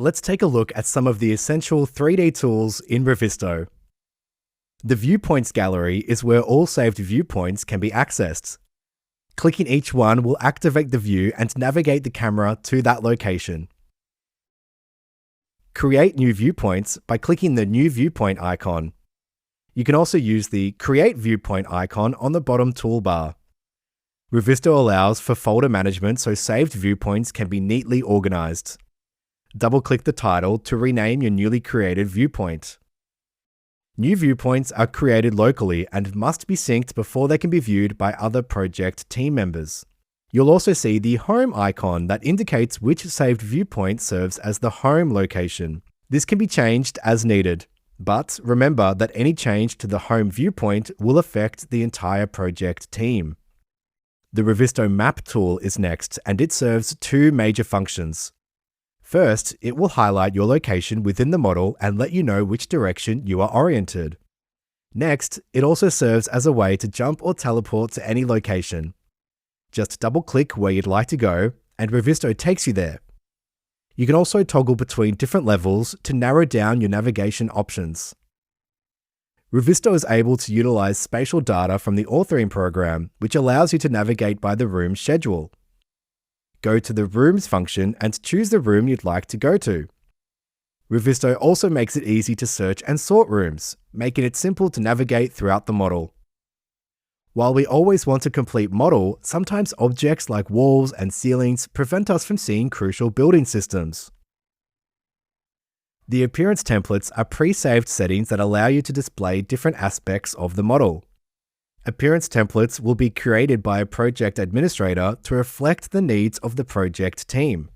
let's take a look at some of the essential 3D tools in Revizto. The Viewpoints Gallery is where all saved viewpoints can be accessed. Clicking each one will activate the view and navigate the camera to that location. Create new viewpoints by clicking the New Viewpoint icon. You can also use the Create Viewpoint icon on the bottom toolbar. Revizto allows for folder management so saved viewpoints can be neatly organized. Double-click the title to rename your newly created viewpoint. New viewpoints are created locally and must be synced before they can be viewed by other project team members. You'll also see the Home icon that indicates which saved viewpoint serves as the home location. This can be changed as needed, but remember that any change to the home viewpoint will affect the entire project team. The Revizto Map tool is next, and it serves two major functions. First, it will highlight your location within the model and let you know which direction you are oriented. Next, it also serves as a way to jump or teleport to any location. Just double-click where you'd like to go, and Revizto takes you there. You can also toggle between different levels to narrow down your navigation options. Revizto is able to utilize spatial data from the authoring program, which allows you to navigate by the room schedule. Go to the Rooms function and choose the room you'd like to go to. Revizto also makes it easy to search and sort rooms, making it simple to navigate throughout the model. While we always want a complete model, sometimes objects like walls and ceilings prevent us from seeing crucial building systems. The appearance templates are pre-saved settings that allow you to display different aspects of the model. Appearance templates will be created by a project administrator to reflect the needs of the project team.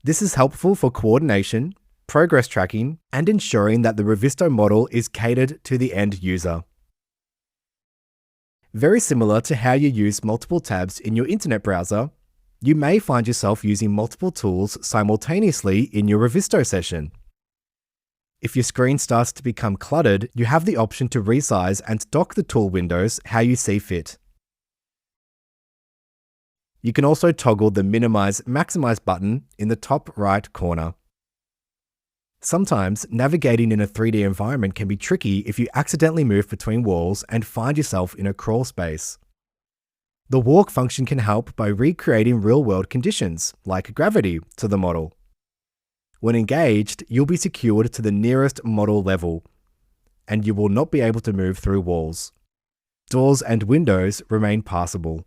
This is helpful for coordination, progress tracking, and ensuring that the Revizto model is catered to the end user. Very similar to how you use multiple tabs in your internet browser, you may find yourself using multiple tools simultaneously in your Revizto session. If your screen starts to become cluttered, you have the option to resize and dock the tool windows how you see fit. You can also toggle the Minimize/Maximize button in the top right corner. Sometimes, navigating in a 3D environment can be tricky if you accidentally move between walls and find yourself in a crawl space. The Walk function can help by recreating real-world conditions, like gravity, to the model. When engaged, you'll be secured to the nearest model level, and you will not be able to move through walls. Doors and windows remain passable.